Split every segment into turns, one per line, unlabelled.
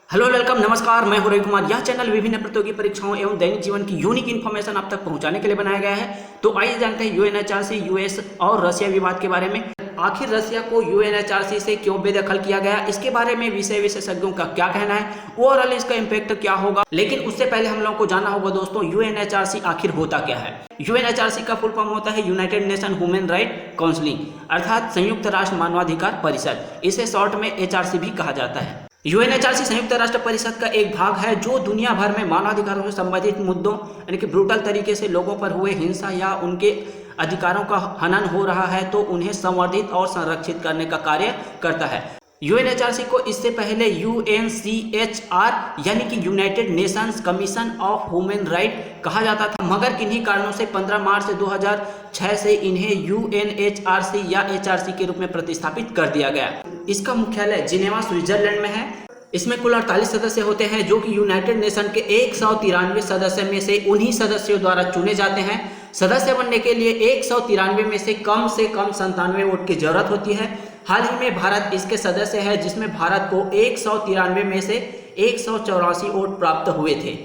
Hello welcome नमस्कार, मैं हूं रवि कुमार। यह चैनल विभिन्न प्रतियोगी परीक्षाओं एवं दैनिक जीवन की यूनिक इन्फॉर्मेशन आप तक पहुंचाने के लिए बनाया गया है। तो आइए जानते हैं यूएनएचआरसी, यूएस और रशिया विवाद के बारे में। आखिर रशिया को यूएनएचआरसी से क्यों बेदखल किया गया, इसके बारे में विषय विशेषज्ञों का क्या कहना है, ओवरऑल इसका इम्पैक्ट क्या होगा। लेकिन उससे पहले हम लोगों को जानना होगा दोस्तों, यूएनएचआरसी आखिर होता क्या है। यूएनएचआरसी का फुल फॉर्म होता है United nation human right counselling, अर्थात संयुक्त राष्ट्र मानवाधिकार परिषद। इसे शॉर्ट में एचआरसी भी कहा जाता है। यूएनएचआरसी संयुक्त राष्ट्र परिषद का एक भाग है जो दुनिया भर में मानवाधिकारों से संबंधित मुद्दों यानी कि ब्रूटल तरीके से लोगों पर हुए हिंसा या उनके अधिकारों का हनन हो रहा है तो उन्हें संवर्धित और संरक्षित करने का कार्य करता है। यूएनएचआरसी को इससे पहले यूएनसीएचआर यानी कि United Nations commission of human right कहा जाता था, मगर किन्हीं कारणों से 15 मार्च 2006 से इन्हें यूएनएचआरसी या एचआरसी के रूप में प्रतिस्थापित कर दिया गया। इसका मुख्यालय जिनेवा स्विट्जरलैंड में है। इसमें कुल 48 सदस्य होते हैं जो कि यूनाइटेड नेशन के 193 सदस्य में से उन्हीं सदस्यों द्वारा चुने जाते हैं। सदस्य बनने के लिए 193 में से कम 97 वोट की जरूरत होती है। हाल ही में भारत इसके सदस्य है, जिसमें भारत को 193 में से 184 वोट प्राप्त हुए थे।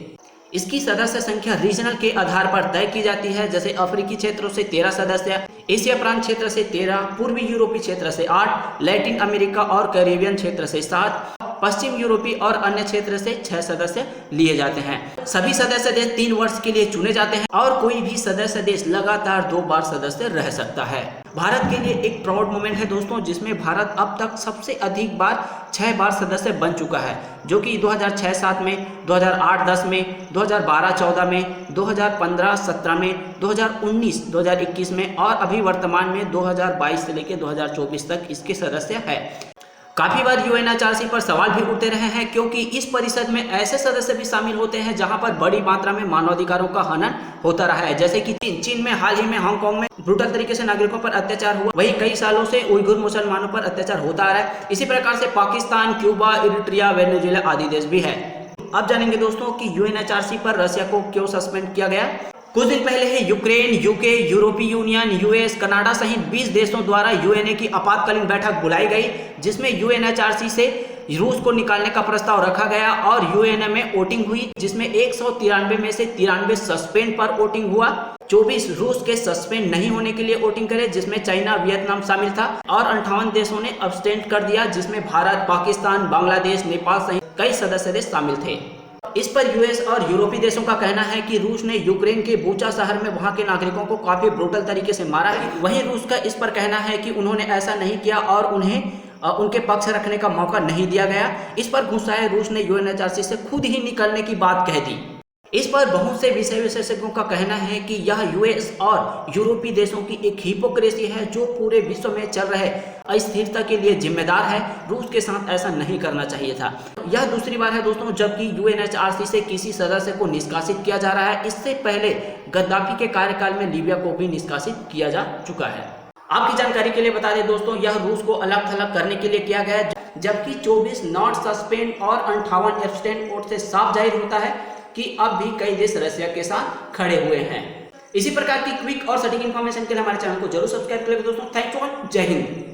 इसकी सदस्य संख्या रीजनल के आधार पर तय की जाती है, जैसे अफ्रीकी क्षेत्रों से 13 सदस्य, एशिया प्रांत क्षेत्र से 13, पूर्वी यूरोपीय क्षेत्र से 8, लैटिन अमेरिका और कैरेबियन क्षेत्र से 7, पश्चिम यूरोपीय और अन्य क्षेत्र से 6 सदस्य लिए जाते हैं। सभी सदस्य देश 3 वर्ष के लिए चुने जाते हैं और कोई भी सदस्य देश लगातार 2 बार सदस्य रह सकता है। भारत के लिए एक प्राउड मोमेंट है दोस्तों, जिसमें भारत अब तक सबसे अधिक बार 6 बार सदस्य बन चुका है, जो कि 2006-7 में, 2008-10 में, 2012-14 में, 2015-17 में, 2019-2021 में और अभी वर्तमान में 2022 से लेकर 2024 तक इसके सदस्य है। काफी बार यूएनएचआरसी पर सवाल भी उठते रहे हैं, क्योंकि इस परिषद में ऐसे सदस्य भी शामिल होते हैं जहां पर बड़ी मात्रा में मानवाधिकारों का हनन होता रहा है, जैसे कि चीन में हाल ही में हांगकांग में ब्रूटल तरीके से नागरिकों पर अत्याचार हुआ। वहीं कई सालों से उइगुर मुसलमानों पर अत्याचार होता आ रहा है। इसी प्रकार से पाकिस्तान, क्यूबा, इरिट्रिया, वेनेजुएला आदि देश भी है। अब जानेंगे दोस्तों कि यूएनएचआरसी पर रशिया को क्यों सस्पेंड किया गया। कुछ दिन पहले ही यूक्रेन, यूके, यूरोपीय यूनियन, यूएस, कनाडा सहित 20 देशों द्वारा यूएनए की आपातकालीन बैठक बुलाई गई, जिसमें यूएनएचआरसी से रूस को निकालने का प्रस्ताव रखा गया और यूएनए में वोटिंग हुई, जिसमें 193 में से 93 सस्पेंड पर वोटिंग हुआ। 24 रूस के सस्पेंड नहीं होने के लिए वोटिंग करे, जिसमें चाइना, वियतनाम शामिल था और 58 देशों ने अब्सटेंड कर दिया, जिसमें भारत, पाकिस्तान, बांग्लादेश, नेपाल सहित कई सदस्य देश शामिल थे। इस पर यूएस और यूरोपीय देशों का कहना है कि रूस ने यूक्रेन के बूचा शहर में वहां के नागरिकों को काफी ब्रूटल तरीके से मारा है। वहीं रूस का इस पर कहना है कि उन्होंने ऐसा नहीं किया और उन्हें उनके पक्ष रखने का मौका नहीं दिया गया। इस पर गुस्साए रूस ने यूएनएचआरसी से खुद ही निकलने की बात कह दी। इस पर बहुत से विषय विशेषज्ञों का कहना है कि यह यूएस और यूरोपीय देशों की एक हिपोक्रेसी है जो पूरे विश्व में चल रहे अस्थिरता के लिए जिम्मेदार है। रूस के साथ ऐसा नहीं करना चाहिए था। यह दूसरी बार है दोस्तों जबकि यूएनएचआरसी से किसी सदस्य को निष्कासित किया जा रहा है। इससे पहले गद्दाफी के कार्यकाल में लीबिया को भी निष्कासित किया जा चुका है। आपकी जानकारी के लिए बता दें दोस्तों, यह रूस को अलग थलग करने के लिए किया गया, जबकि 24 नॉट सस्पेंड और 58 एब्सटेंड वोट से साफ जाहिर होता है कि अब भी कई देश रशिया के साथ खड़े हुए हैं। इसी प्रकार की क्विक और सटीक इन्फॉर्मेशन के लिए हमारे चैनल को जरूर सब्सक्राइब करें दोस्तों। थैंक यू, जय हिंद।